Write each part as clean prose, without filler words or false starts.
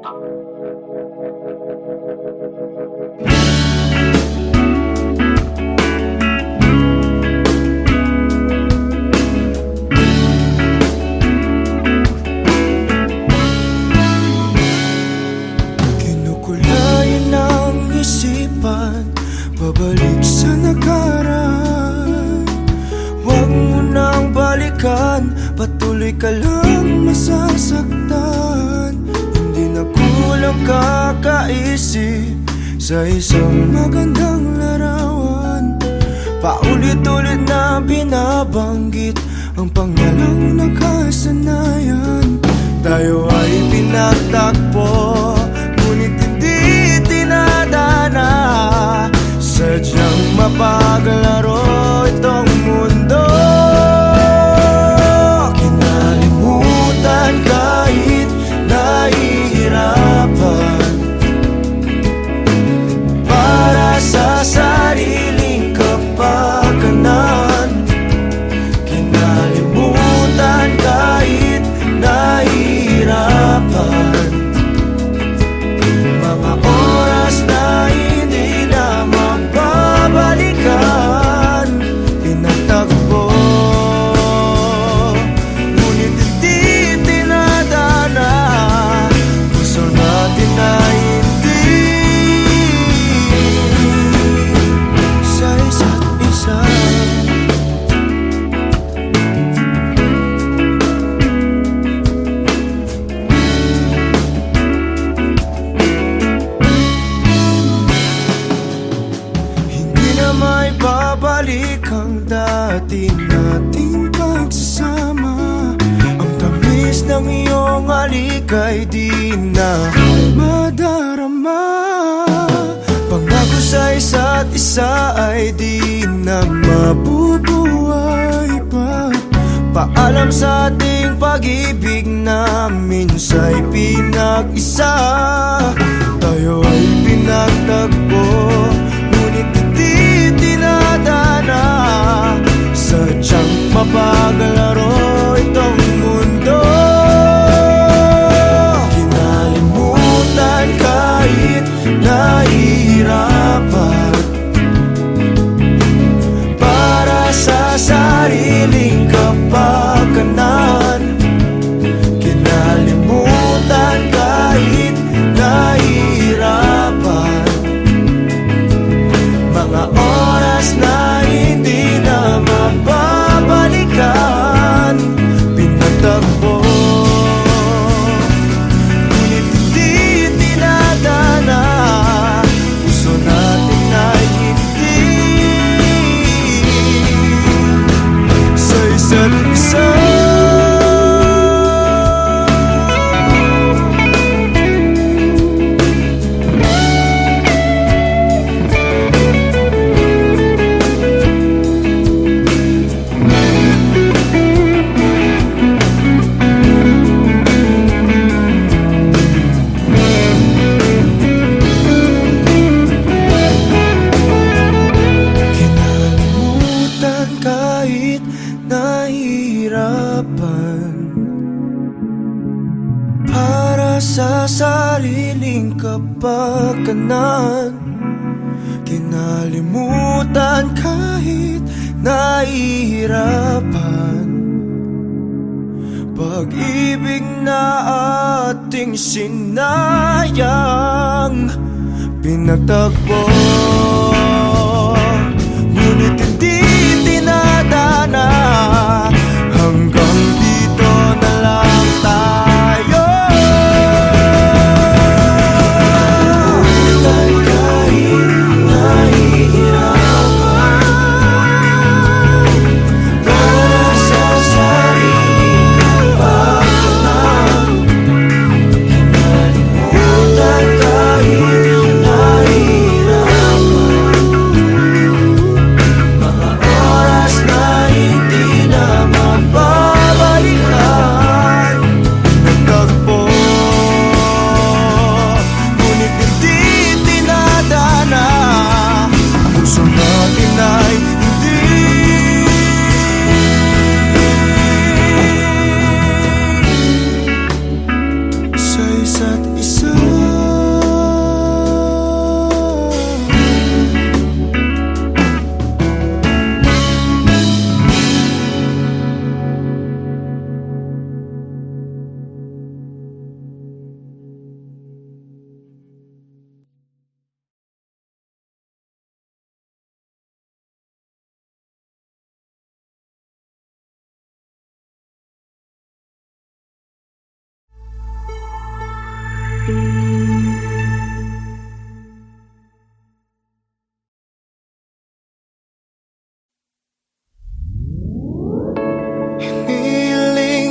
Kinukulayan ng isipan, pabalik sa nakaraan. Huwag mo nang balikan, patuloy ka lang masasaktan. Hindi na kulang kakaisip sa isang magandang larawan. Paulit-ulit na binabanggit ang pangalang nakasanayan. Tayo ay pinagtagpo, ngunit hindi tinadana. Sadyang mapaglaro itong mundo. Kinalimutan kahit nahihirapan, para sa sariling kapakanan. Kinalimutan kahit nahihirapan, mga oras na hindi na mababalikan. Pinagtagpo, ngunit hindi tinadana. Gusto natin na hindi sa isa't isa. May babalik ang dati nating pagsasama. Ang tamis ng iyong halik ay di na madarama. Pangako sa isa't isa ay di na mabubuhay pa. Paalam sa ating pag-ibig na minsa'y pinag-isa. Tayo ay pinagtagpo, ngunit hindi tinadana. Sadyang mapaglaro itong mundo. Kinalimutan kahit nahihirapan, para sa sariling kapakanan. Kinalimutan kahit nahihirapan, mga oras na hindi na mababalikan. Pinagtagpo, ngunit hindi tinadana. Gusto natin na hindi sa isa't isa. Kahit nahihirapan, para sa sariling kapakanan. Kinalimutan kahit nahihirapan, pag-ibig na ating sinayang. Pinagtagpo, ngunit hindi tinadana. Hanggang dito na lang tayo. Kahit nahihirapan, para sa sariling kapakanan. Kinalimutan kahit nahihirapan, mga oras na hindi na Hiniling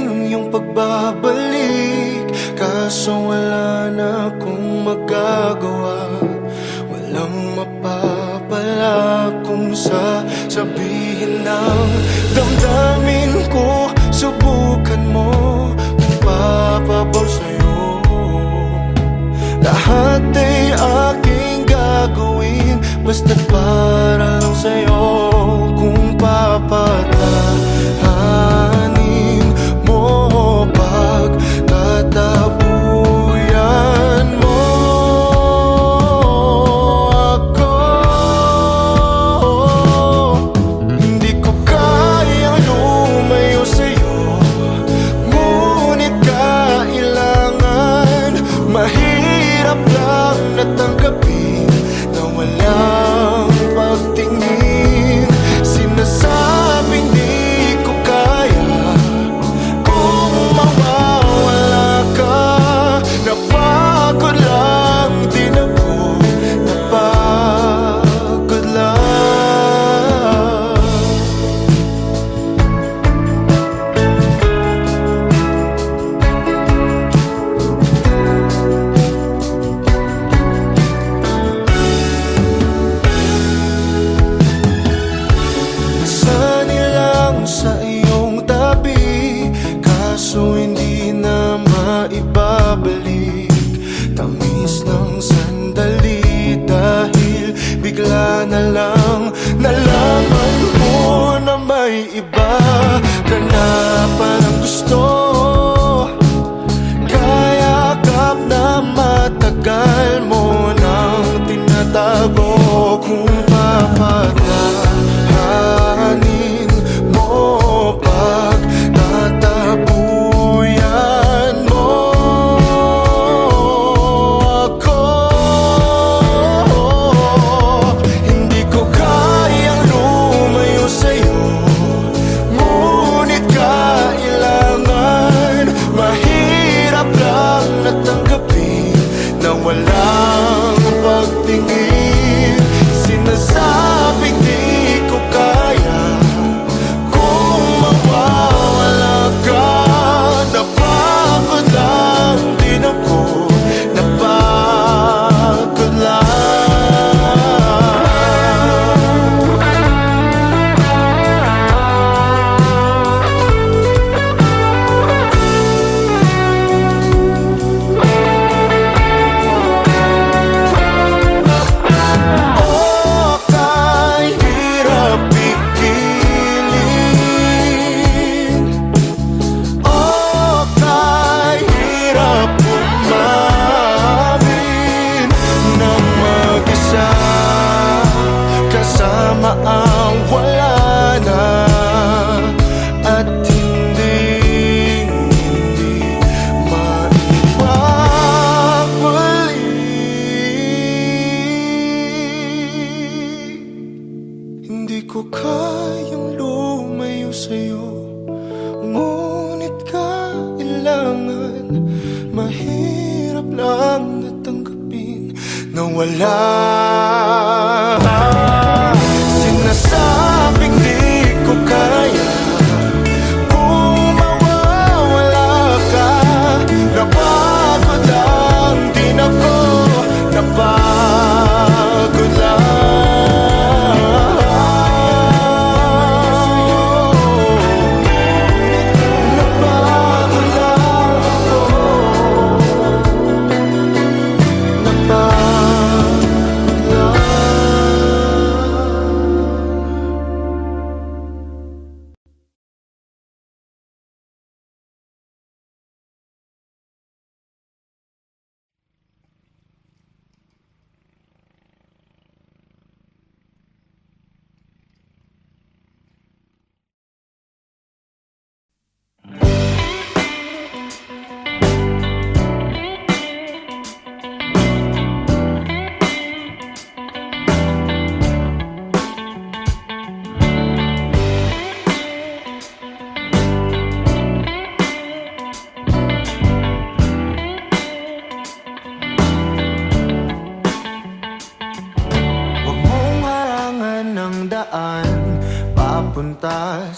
ang iyong pagbabalik, kaso wala na akong magagawa. Walang mapapala kung sasabihin ng damdamin ko. Subukan mo kung papabor sa'yo. Lahat ay aking gagawin, basta't para lang sa'yo. Kung papatahanin mo, pagtatabuyan mo ako, hindi ko kayang lumayo sa'yo, ngunit kailangan. Mahirap lang natanggapin na walang pagtingin. Sinasabing di ko kaya kung mawawala ka. Napagod lang din ako, napagod lang. Sa iyong tabi, kaso hindi na maibabalik. Tamis ng sandali dahil bigla na lang nalaman mo na may iba ka na palang gusto. Kayakap na matagal mo nang tinatago. Kung papatahanin mo, pagtatabuyan mo ako, hindi ko kayang lumayo sa'yo, ngunit kailangan. Mahirap lang natanggapin na walang pagtingin. Sinasabing di ko kaya kung mawawala ka. Napagod lang din ako, napagod lang. Ang wala na at hindi maibabalik. Hindi ko kayang lumayo sa'yo, ngunit kailangan. Mahirap lang natanggapin na wala. Sinasabing di ko kaya kung mawawala ka. Napagod lang din ako, napagod lang. Napagod lang ako, napagod lang.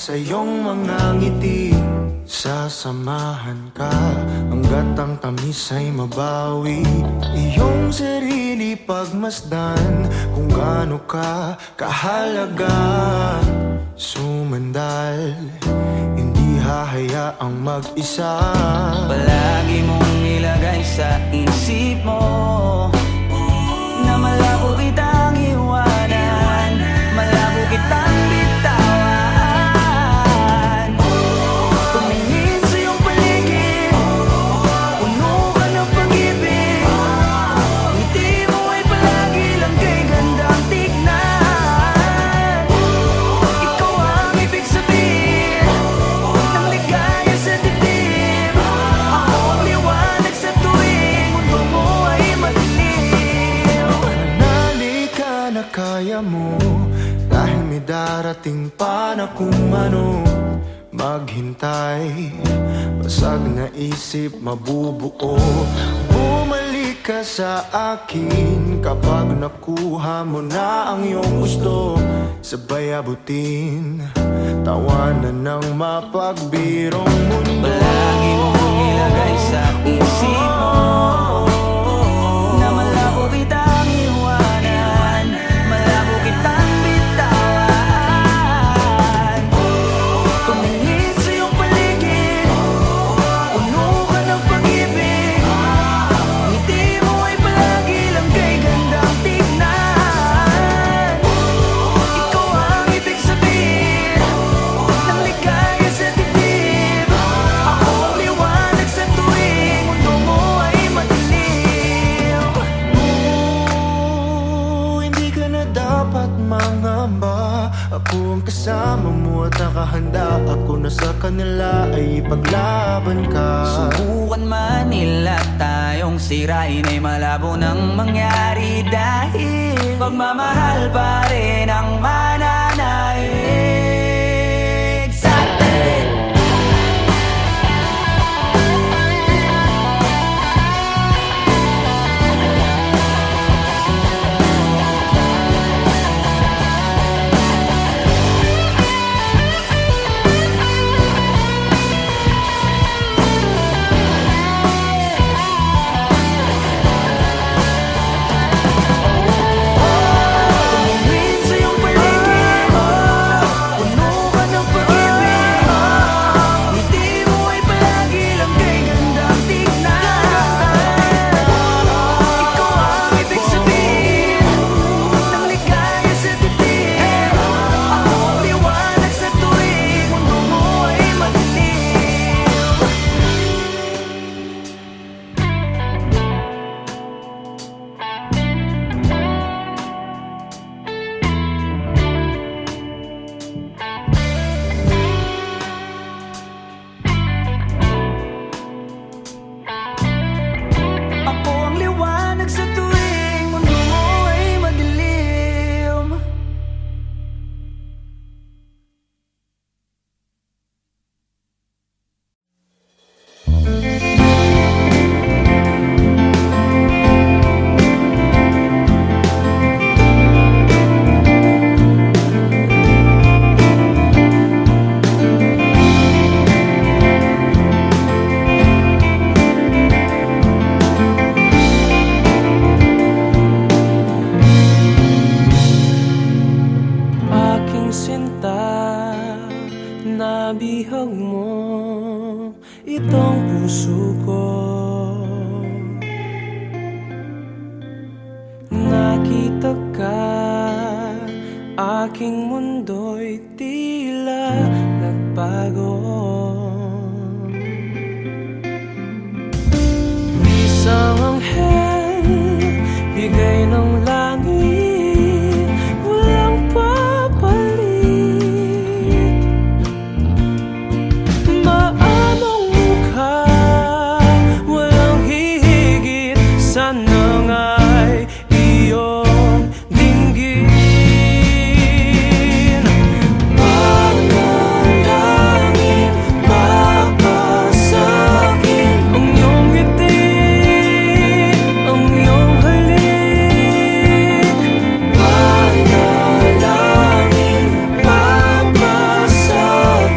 sa iyong mga ngiti. Sasamahan ka hanggat ang tamis ay mabawi. Iyong sarili pagmasdan kung gaano ka kahalaga. Sumandal, hindi hahayaang mag-isa. Palagi mong ilagay sa isip mo na malabo kitang iwanan, malabo kitang bitawan. Tumingin sa iyong paligid, puno ka ng pag-ibig. Ngiti mo ay palagi lang kay gandang tignan. Ikaw ang ibig sabihin ng ligaya sa dibdib. Ako ang liwanag sa tuwing mundo mo ay madilim. Manali ka na kaya mo, dahil may darating pa na kung ano. Maghintay, basag na isip mabubuo. Bumalik ka sa akin kapag nakuha mo na ang iyong gusto. Sabay abutin, tawanan ng mapagbirong mundo. Palagi mong ilagay sa isip mo na malabo kitang iwanan, malabo kitang bitawan. Tumingin sa iyong paligid, puno ka ng pag-ibig. Ngiti mo ay palagi lang kay gandang tignan. Ikaw ang ibig sabihin ng ligaya sa dibdib. Ako ang liwanag sa tuwing mundo mo ay madilim. Hindi ka na dapat mangamba. Ako ang kasama mo at nakahanda. Ako na sa kanila ay ipaglaban ka. Subukan man nila tayong sirain ay malabo nang mangyari, dahil pagmamahal pa rin ang mananaig sa atin. Tumingin sa iyong paligid, puno ka ng pag-ibig. Ngiti mo ay palagi lang kay gandang tignan. Ikaw ang ibig sabihin ng ligaya sa dibdib. Ako ang liwanag sa tuwing mundo mo ay madilim. Ako ang liwanag sa tuwing mundo mo ay madilim. Aking sinta, nabihag mo itong puso ko. Nakita ka, aking mundo'y tila nagbago. Isang anghel, bigay ng langit, walang papalit. Maamong mukha, walang hihigit, sana nga'y iyong dinggin. Panalangin, mapasakit ang iyong ngiti, ang iyong halik. Panalangin, mapasakit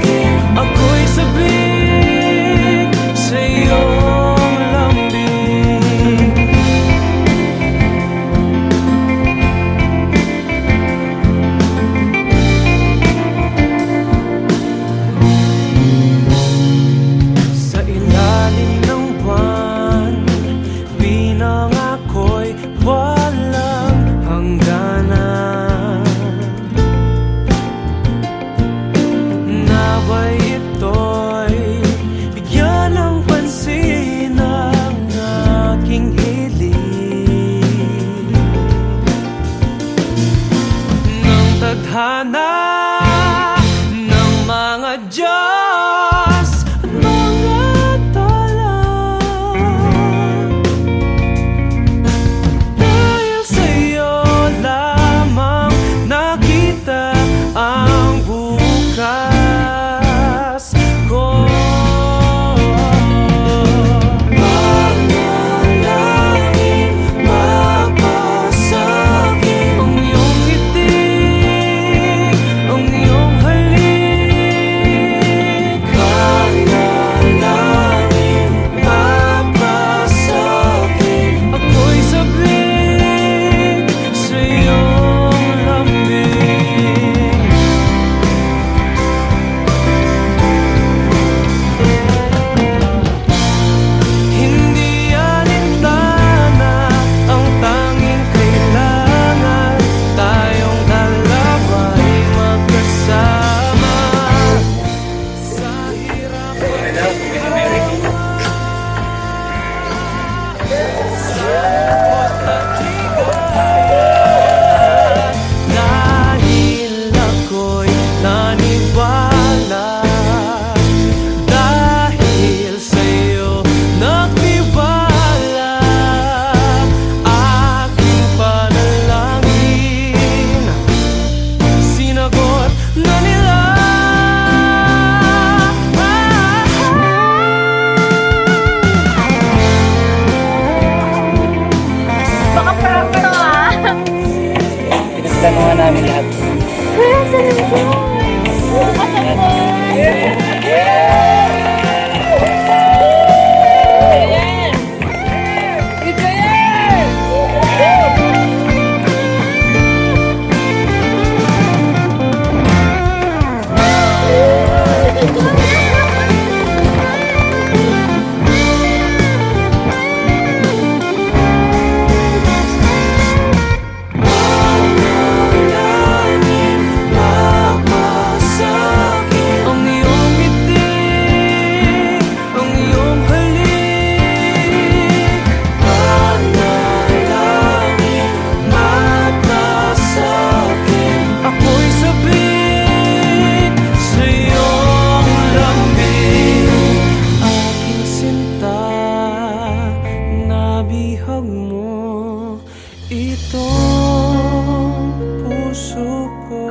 itong puso ko.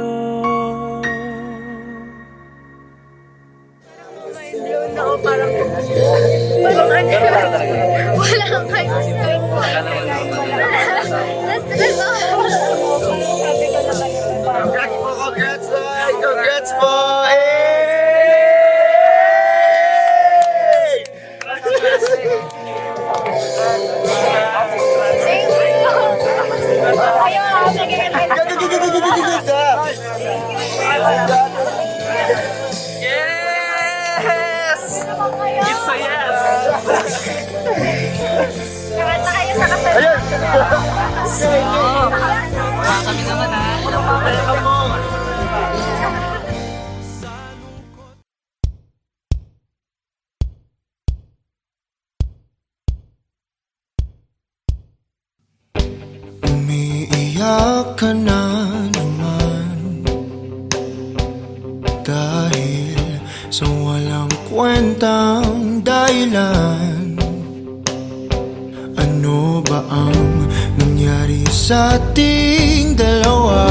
Walang kahit string. Congrats po! Congrats po! Yes! It's a yes! Kami naman ha. Umiiyak ka na naman dahil sa walang kwentang dahilan. Ano ba ang nangyari sa ating dalawa?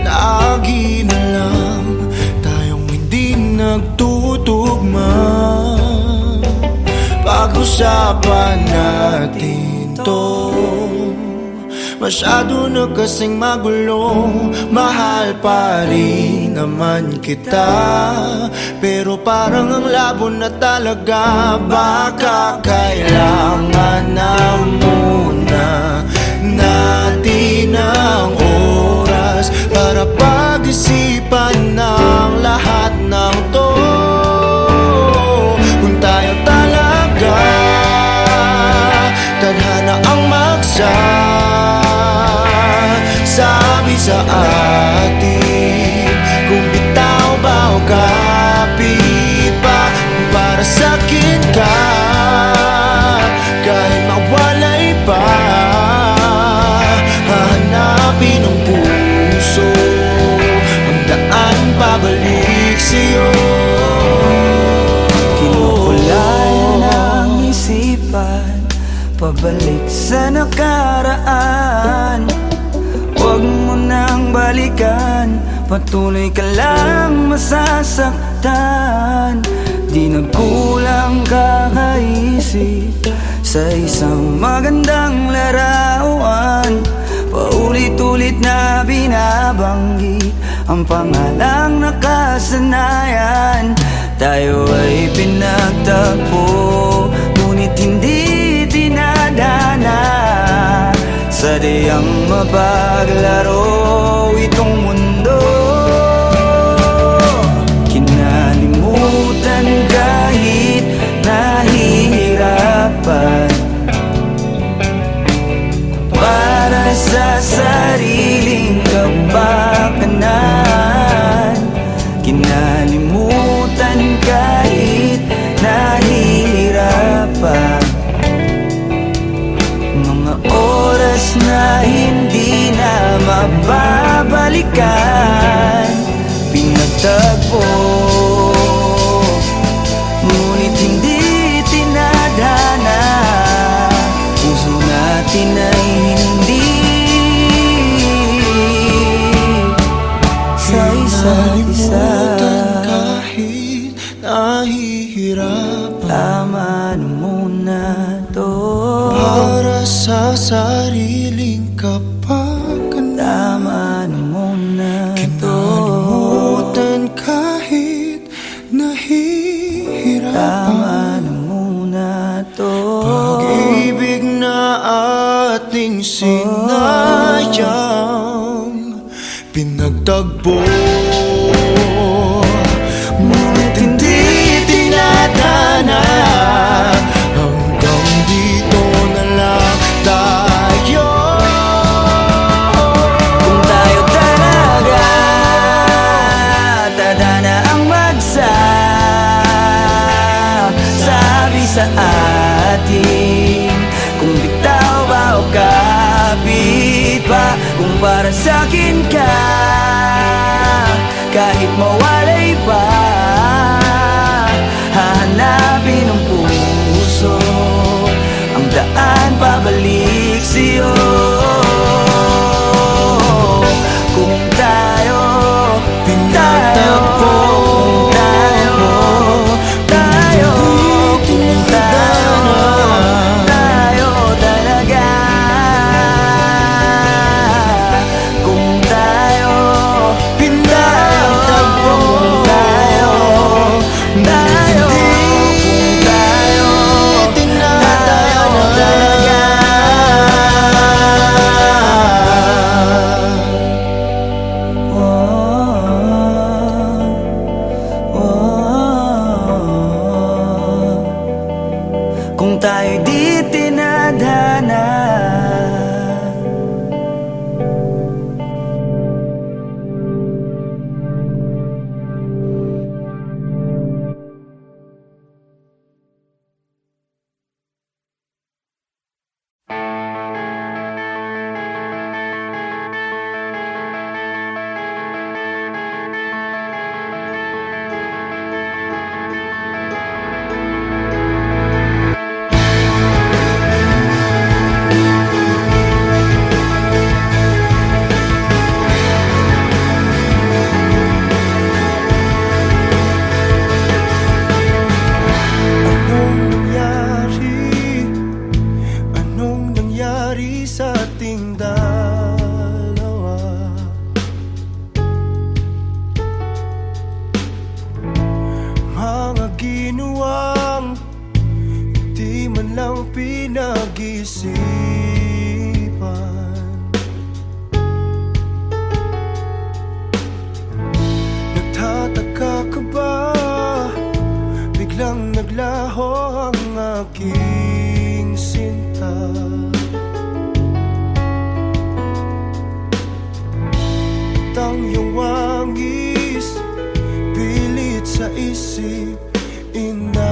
Lagi na lang tayong hindi nagtutugma. Pag-usapan natin to, masyado na kasing magulo. Mahal pa rin naman kita, pero parang ang labo na talaga. Baka kailangan na muna natin ang oras para pag-isipan ng lahat ng to. Kung tayo talaga tadhana ang sabi sa atin, kung bitaw ba o kapit pa, para sa'kin ka kahit mawalay pa. Hahanapin ang puso ang daan pabalik sa'yo. Kinukulay ng isipan pabalik sa nakaraan. Huwag mo nang balikan, patuloy ka lang masasaktan. Di nagkulang kakaisip sa isang magandang larawan. Paulit-ulit na binabanggit ang pangalang nakasanayan. Tayo ay pinagtagpo, ngunit hindi dinadana. Sadyang mapaglaro itong mundo. Kinalimutan kahit nahihirapan, para sa sariling kapakanan. Kinalimutan kahit nahihirapan, mga oras na hindi na mababalikan. Pinagtagpo, ngunit hindi tinadhana. Puso natin ay hindi sa isa't isa. Kahit nahihirapan, Tama na muna to. para sa sariling kapakanan. Tama na muna to. Kinalimutan kahit nahihirapan. Tama na muna to. Pag-ibig na ating sinayang, pinagtagpo, ngunit hindi tinadhana. Hanggang dito na lang tayo. Kung tayo talaga tadhana ang sabi sa atin, kung bitaw ba o kapit pa, kung para sa'kin ka kahit mawalay pa. Hahanapin ng puso ang daan pabalik sa'yo. kung tayo di tinadhana. Anong nangyari sa ating dalawa? Mga ginawang di man lang pinag-isipan. Nagtataka ka ba? Biglang naglaho ang aking sinta. Ang iyong wangis, pilit sa isip, inaalis.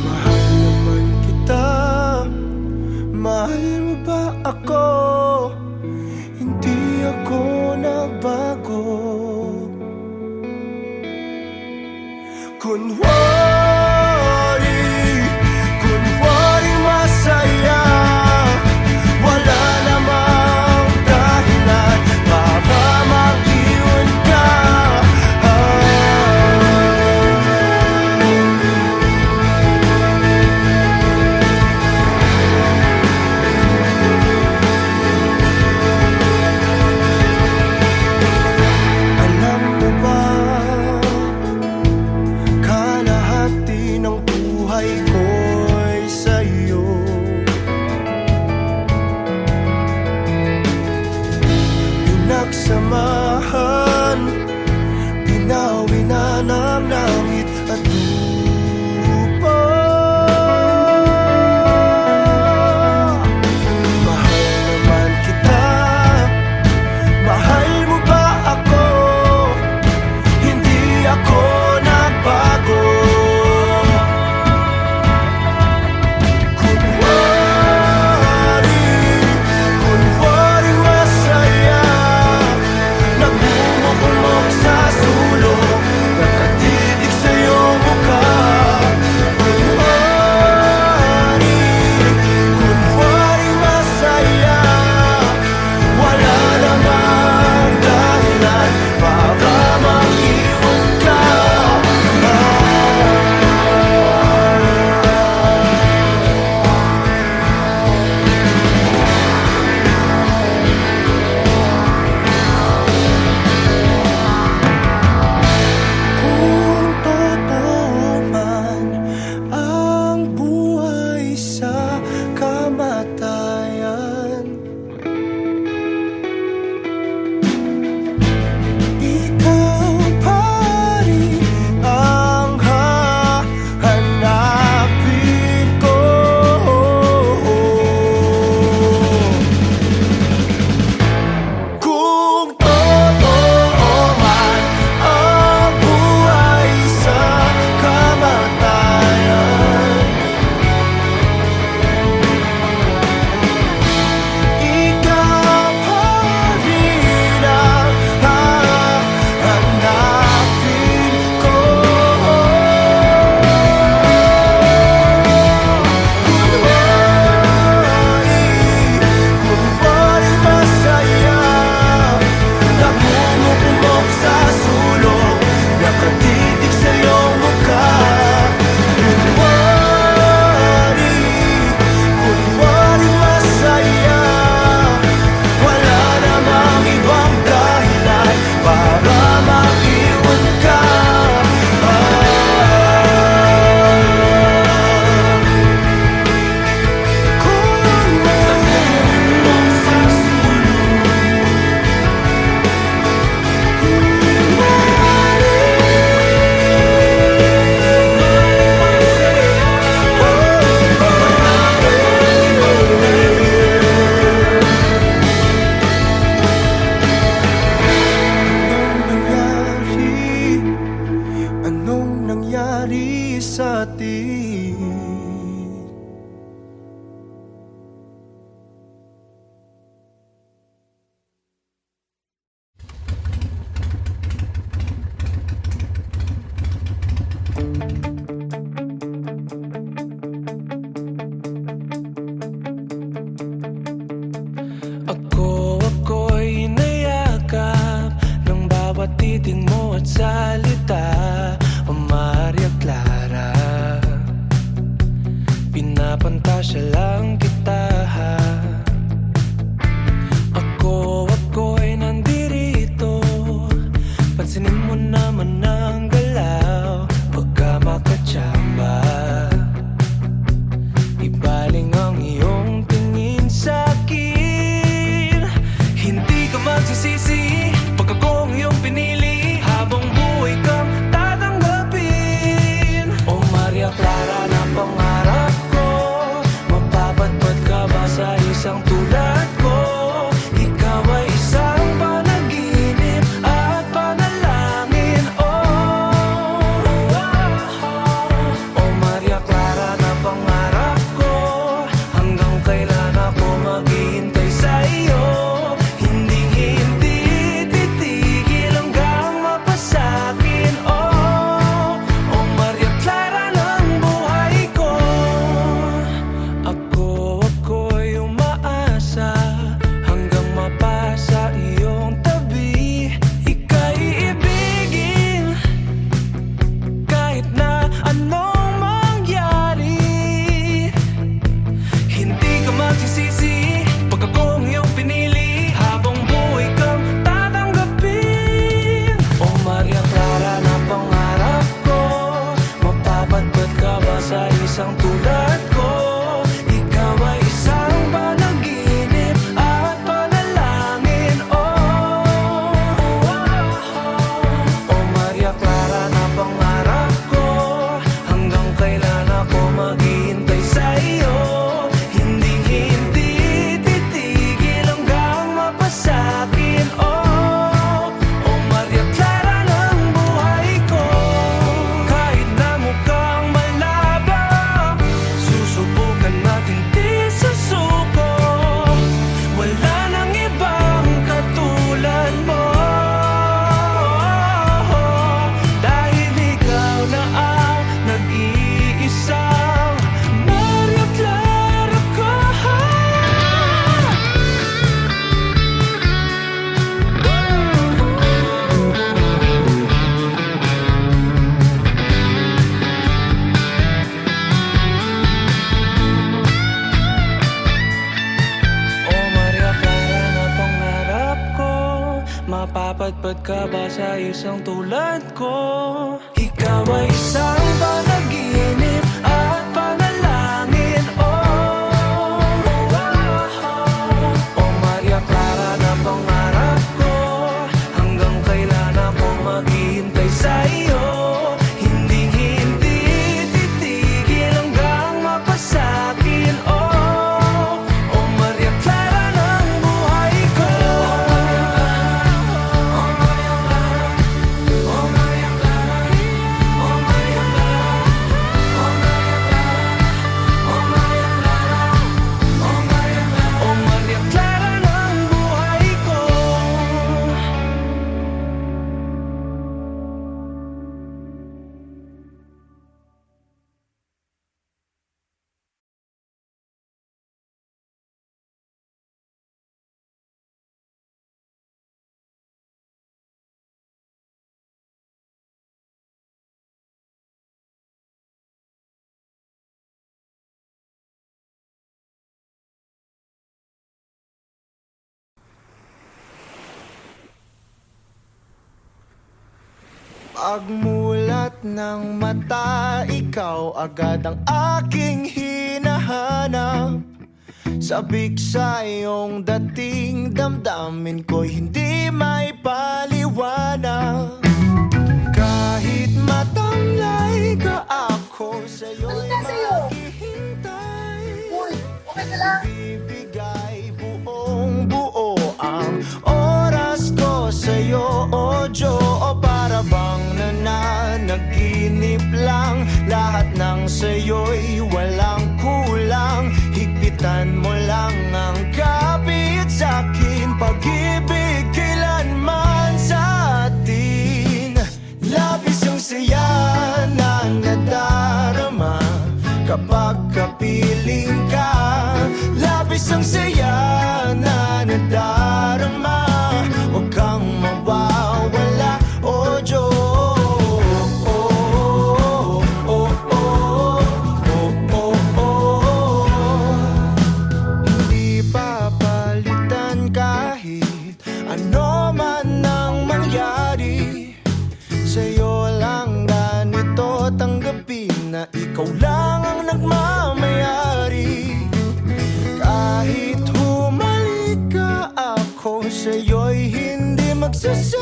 Mahal naman kita, mahal mo ba ako? Hindi ako nagbago. Kunwari masaya, wala namang dahilan para mag-iwan ka. Alam mo ba, kalahati ng buhay ko'y sa'yo. Pinagsamahan, binawi na ng langit at lupa. Mahal naman kita, mahal mo ba ako? Hindi ako nagbago. Kunwari masaya, nagmumukmok sa sulok, nakatitig sa iyong mukha. Dapat ka ba sa isang tulad ko? Ikaw ay isang panaginip at panalangin. Oh Maria Clara na pangarap ko, hanggang kailan ako maghihintay sa iyo. Hindi titigil hanggang mapasakin. Oh Maria Clara ng buhay ko. Oh Maria Clara ng buhay ko. Pagmulat ng mata, ikaw agad ang aking hinahanap. Sabik sa iyong dating, damdamin ko'y hindi may paliwanag. Kahit matamlay ka, ako sa'yo'y maghihintay. Okay ka lang? Ibigay buong buo ang oras ko sa'yo, o Diyo. O para bang nananaginip lang, lahat ng sa'yo'y walang kulang. Higpitan mo lang ang kapit sa'kin, pag-ibig kailanman sa atin. Labis ang saya na nadarama kapag kapiling ka. Labis ang saya na nadarama, huwag kang mawawala, o Diyos. Hindi papalitan kahit ano man ang mangyari. Sa'yo lang ganito tanggapin na ikaw lang ang nagmamayari. Kahit humalik ka, ako sa'yo'y hindi magsasawa.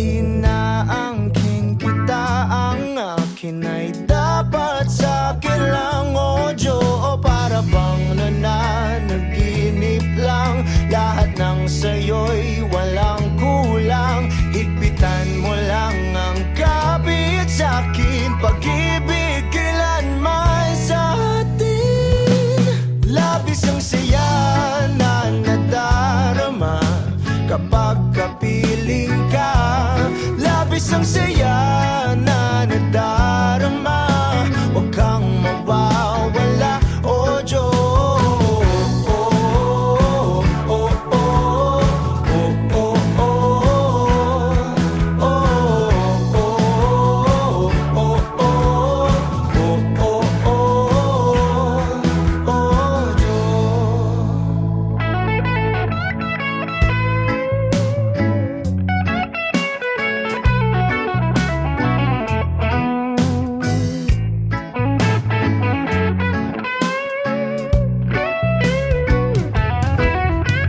Inaangkin kita, ang akin ay dapat sa'kin lang, o Diyo. O para bang nananaginip lang, lahat ng sa'yo'y walang kulang. Higpitan mo lang ang kapit sa'kin, pag-ibig kailanman sa atin. Labis ang saya na nadarama kapag kapiling ka. Labis ang saya na nadarama, huwag kang mawawala, o Diyos.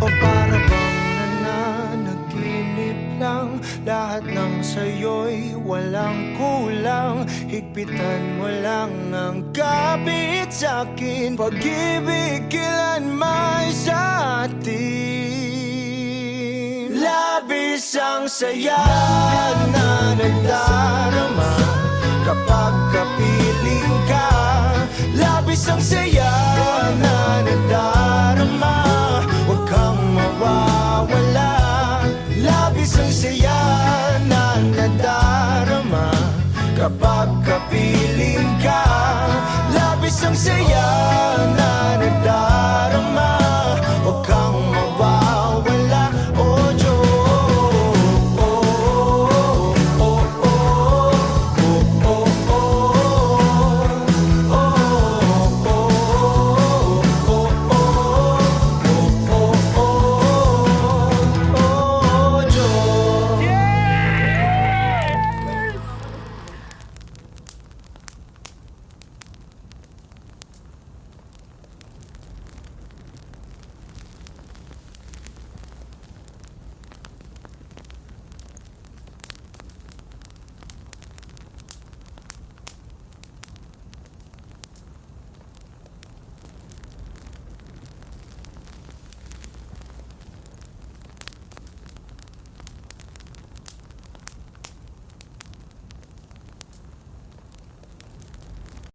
O para bang nananaginip lang, lahat ng sa'yo'y walang kulang. Higpitan mo lang ang kapit sa'kin, pag-ibig kailanman sa atin. Labis ang saya na nadarama kapag kapiling ka. Labis ang saya na nadarama, huwag kang mawawala. Labis ang saya na nadarama kapag kapiling ka. Labis ang saya na